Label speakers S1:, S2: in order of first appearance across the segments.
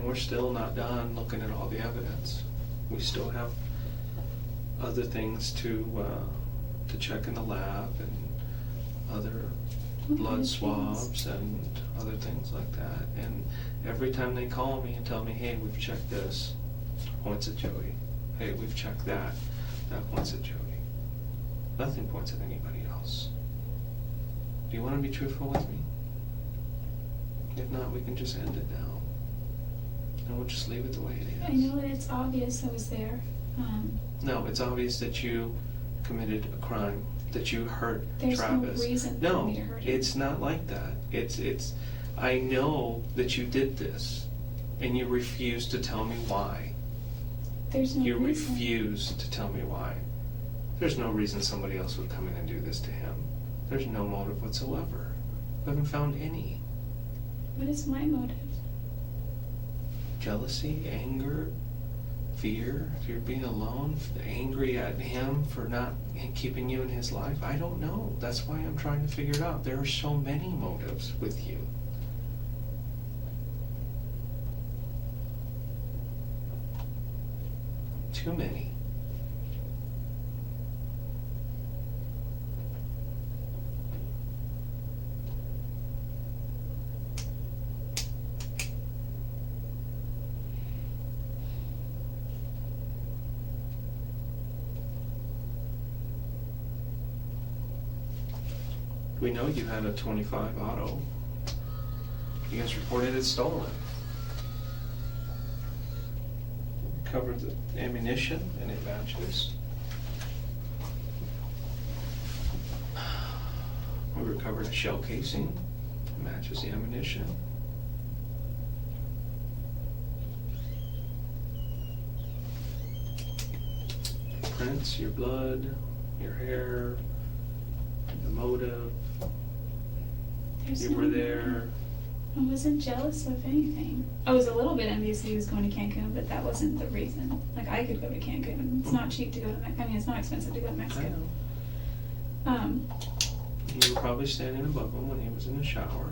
S1: we're still not done looking at all the evidence. We still have other things to check in the lab and other blood swabs and other things like that. And every time they call me and tell me, hey, we've checked this, points at Jodi. Hey, we've checked that, that points at Jodi. Nothing points at anybody else. Do you want to be truthful with me? If not, we can just end it now. And we'll just leave it the way it is.
S2: I know that it's obvious I was there.
S1: No, it's obvious that you committed a crime, that you hurt
S2: There's
S1: Travis.
S2: no reason for me to hurt him.
S1: It's not like that. It's I know that you did this, and you refuse to tell me why.
S2: There's no
S1: You
S2: reason.
S1: refuse to tell me why. There's no reason somebody else would come in and do this to him. There's no motive whatsoever. We haven't found any.
S2: What is my motive?
S1: Jealousy, anger, fear, if you're being alone, angry at him for not keeping you in his life. I don't know. That's why I'm trying to figure it out. There are so many motives with you. Too many. We know you had a 25 auto. You guys reported it stolen. Covered the ammunition and it matches. We recovered a shell casing. It matches the ammunition. Prints, your blood, your hair, the motive.
S2: There's
S1: You
S2: no
S1: were
S2: motive.
S1: there.
S2: I wasn't jealous of anything. I was a little bit envious he was going to Cancun, but that wasn't the reason. Like, I could go to Cancun. It's not cheap to go to Mexico. I mean, it's not expensive to go to
S1: I
S2: Mexico.
S1: know. You were probably standing above him when he was in the shower.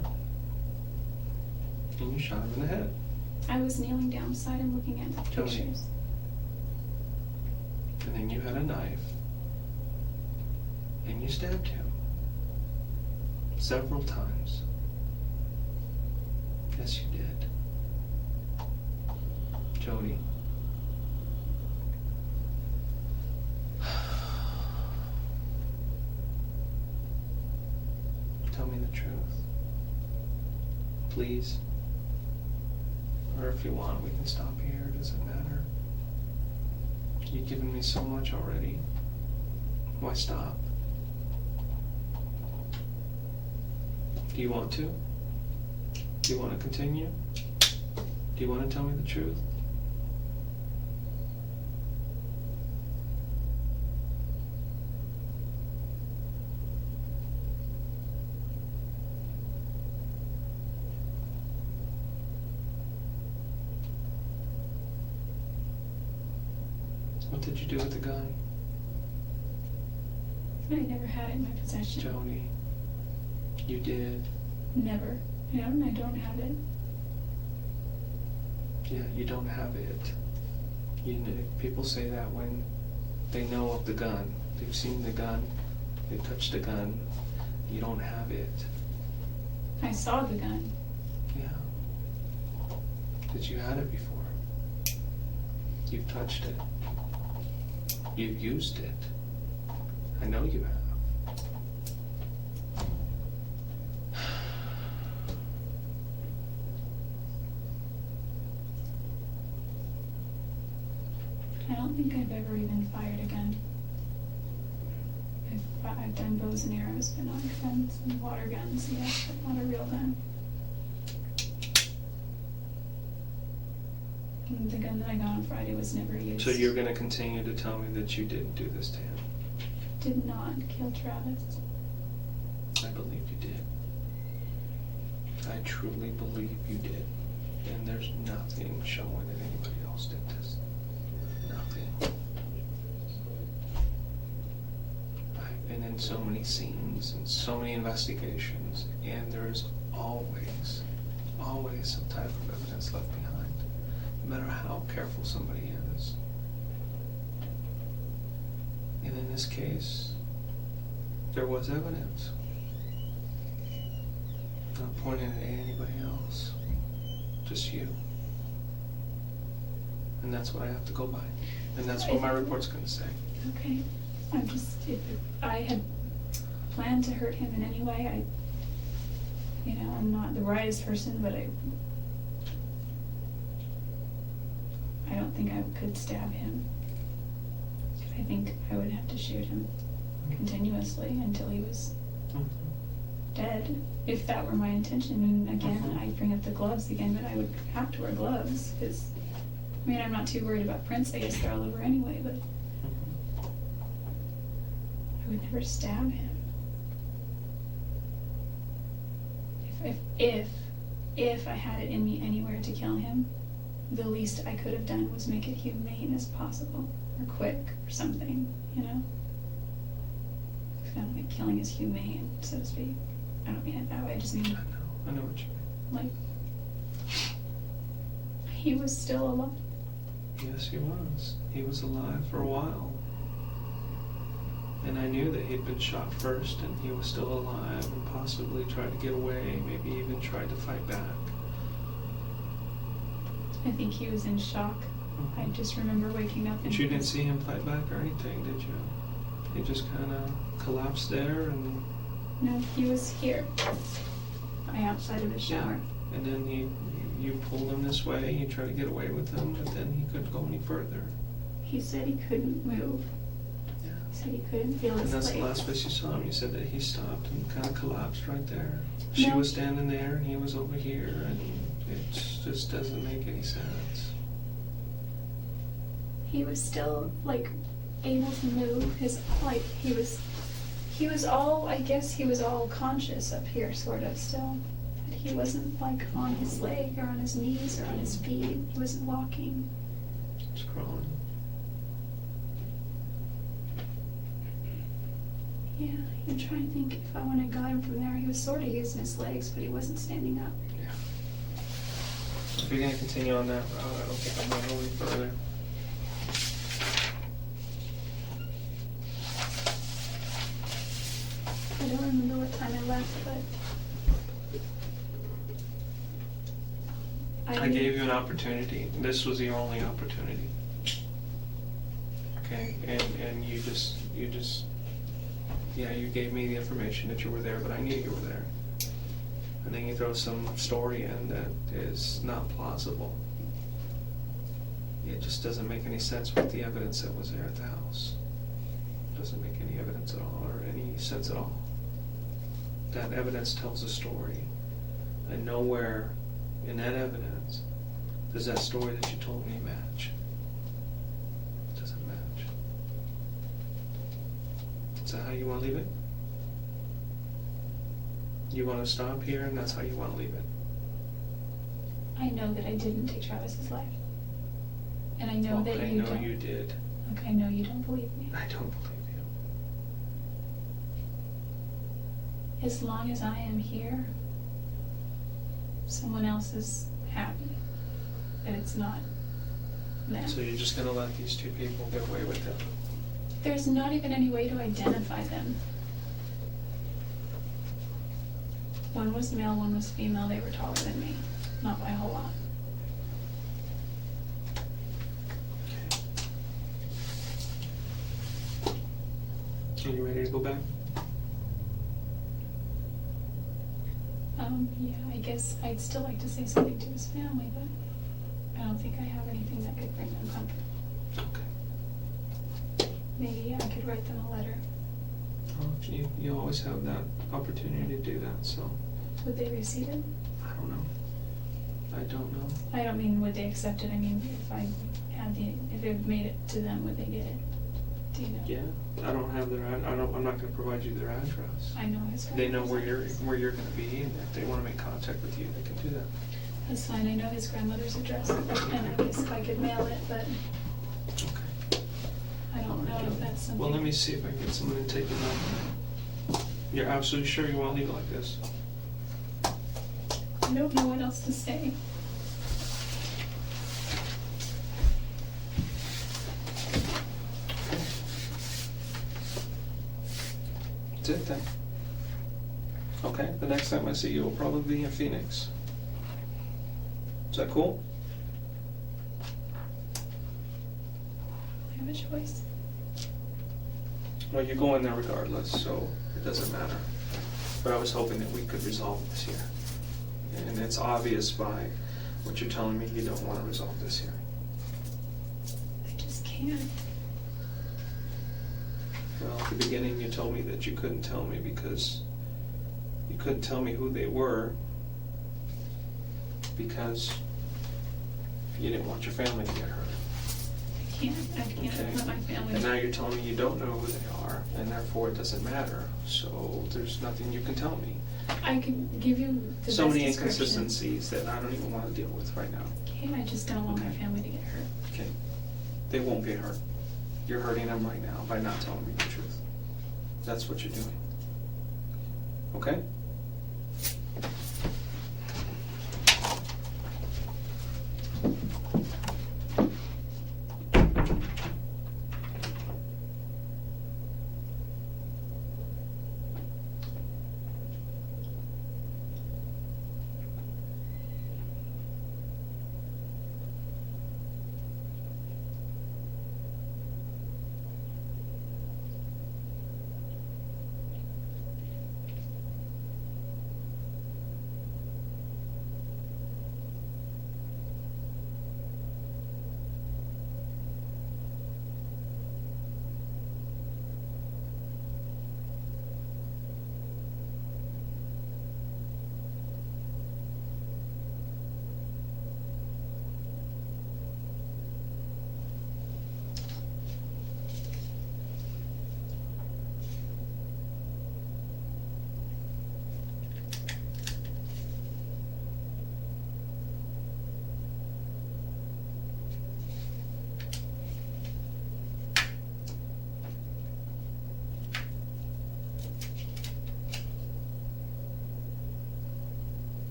S1: And you shot him in the head.
S2: I was kneeling down beside him looking at the
S1: Jodi.
S2: pictures.
S1: And then you had a knife. And you stabbed him. Several times. Yes, you did. Jodi. Tell me the truth. Please. Or if you want, we can stop here. It doesn't matter. You've given me so much already. Why stop? Do you want to? Do you want to continue? Do you want to tell me the truth? What did you do with the gun,
S2: I never had it in my possession.
S1: Jodi? You did.
S2: Never. I don't have it.
S1: Yeah, you don't have it. You know, people say that when they know of the gun. They've seen the gun, they've touched the gun. You don't have it.
S2: I saw the gun.
S1: Yeah. That you had it before. You've touched it. You've used it. I know you have.
S2: I don't think I've ever even fired a gun. I've done bows and arrows, but not guns and water guns, yes, but not a real gun. And the gun that I got on Friday was never used.
S1: So you're going to continue to tell me that you didn't do this to him?
S2: Did not kill Travis.
S1: I believe you did. I truly believe you did. And there's nothing showing that anybody else did this. Nothing. I've been in so many scenes and so many investigations, and there's always some type of evidence left behind. no matter how careful somebody is. And in this case, there was evidence. Not pointing at anybody else, just you. And that's what I have to go by. And that's what my report's gonna say.
S2: Okay. I'm just, if I had planned to hurt him in any way, I'm not the brightest person, but I don't think I could stab him. I think I would have to shoot him continuously until he was dead, if that were my intention. And again, I bring up the gloves again, but I would have to wear gloves, because, I'm not too worried about prints. I guess they're all over anyway, but I would never stab him. If I had it in me anywhere to kill him, the least I could have done was make it humane as possible, or quick, or something, Kind of like killing is humane, so to speak. I don't mean it that way, I just mean
S1: I know what you mean.
S2: like, he was still alive.
S1: Yes, he was. He was alive for a while. And I knew that he'd been shot first, and he was still alive, and possibly tried to get away, maybe even tried to fight back.
S2: I think he was in shock. I just remember waking up and...
S1: But you didn't see him fight back or anything, did you? He just kind of collapsed there and...
S2: No, he was here, outside of his shower.
S1: Yeah. And then you pulled him this way, you tried to get away with him, but then he couldn't go any further.
S2: He said he couldn't move.
S1: Yeah.
S2: He said he couldn't feel his
S1: And that's
S2: legs.
S1: the last place you saw him. You said that he stopped and kind of collapsed right there. She was standing there, and he was over here, and it just doesn't make any sense.
S2: He was still, able to move. He was all, I guess he was all conscious up here, sort of, still. But he wasn't, on his leg, or on his knees, or on his feet. He wasn't walking.
S1: Just crawling.
S2: Yeah, I'm trying to think if I would have got him from there. He was sort of using his legs, but he wasn't standing up.
S1: Yeah. If you're going to continue on that route, I don't think I'm going to go any further.
S2: I don't remember what time I left, but...
S1: I gave you an opportunity. This was the only opportunity. Okay, and you just, you gave me the information that you were there, but I knew you were there. And then you throw some story in that is not plausible. It just doesn't make any sense with the evidence that was there at the house. It doesn't make any evidence at all, or any sense at all. That evidence tells a story, and nowhere in that evidence does that story that you told me match. It doesn't match. Is that how you want to leave it? You want to stop here, and that's how you want to leave it?
S2: I know that I didn't take Travis's life. And I know that you don't.
S1: I know you did.
S2: Okay, I know you don't believe me.
S1: I don't believe you.
S2: As long as I am here, someone else is happy that it's not them.
S1: So you're just going to let these two people get away with it?
S2: There's not even any way to identify them. One was male, one was female. They were taller than me. Not by a whole lot.
S1: Okay. Are you ready to go back?
S2: Yeah, I guess I'd still like to say something to his family, but I don't think I have anything that could bring them comfort.
S1: Okay.
S2: Maybe I could write them a letter.
S1: Well, you always have that opportunity to do that, so...
S2: Would they receive it?
S1: I don't know. I don't know.
S2: I don't mean would they accept it, I mean if it made it to them, would they get it? Do you know?
S1: Yeah, I don't have their, I'm not going to provide you their address.
S2: I know his
S1: They know
S2: grandmother's
S1: where you're
S2: address.
S1: going to be, and if they want to make contact with you, they can do that.
S2: That's fine, I know his grandmother's address, and I guess if I could mail it, but
S1: Okay.
S2: I don't know if that's something.
S1: Well, let me see if I can get someone to take it out. You're absolutely sure you want to leave it like this?
S2: I don't know what else to say.
S1: That's it then. Okay, the next time I see you will probably be in Phoenix. Is that cool?
S2: I have a choice.
S1: Well, you're going there regardless, so it doesn't matter. But I was hoping that we could resolve this year. And it's obvious by what you're telling me, you don't want to resolve this year.
S2: I just can't.
S1: Well, at the beginning, you told me that you couldn't tell me because you couldn't tell me who they were because you didn't want your family to get hurt.
S2: I can't
S1: Okay.
S2: let my family.
S1: And now you're telling me you don't know who they are, and therefore it doesn't matter. So there's nothing you can tell me.
S2: I can give you the
S1: So
S2: best
S1: many
S2: description.
S1: inconsistencies that I don't even want to deal with right now.
S2: Okay, I just don't want my
S1: Okay.
S2: family to get hurt.
S1: Okay? They won't get hurt. You're hurting them right now by not telling me the truth. That's what you're doing. Okay?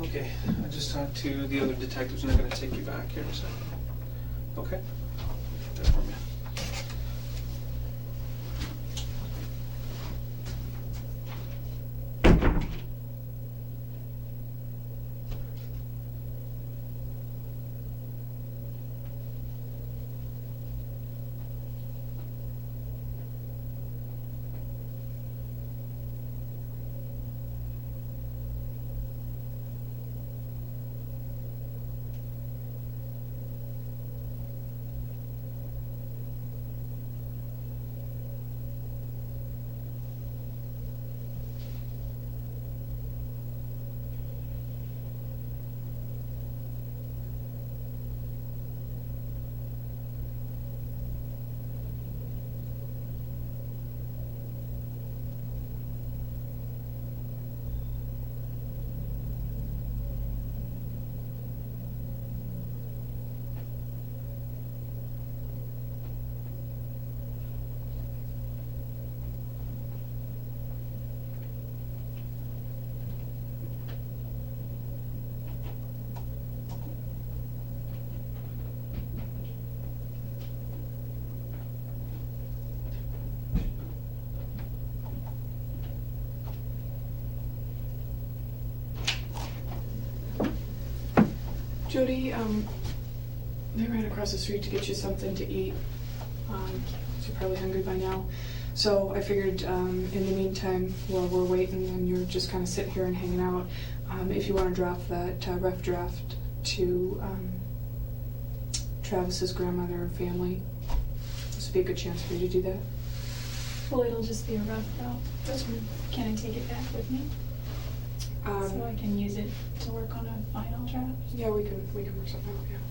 S1: Okay, I just talked to the other detectives and they're gonna take you back here in a second. Okay? There for me.
S3: Jodi, they ran across the street to get you something to eat. You're probably hungry by now. So I figured in the meantime, while we're waiting and you're just kind of sitting here and hanging out, if you want to draft that rough draft to Travis's grandmother and family, this would be a good chance for you to do that.
S2: Well, it'll just be a rough though.
S3: That's fine.
S2: Can I take it back with me? So I can use it to work on a final draft?
S3: Yeah, we can work something out, yeah.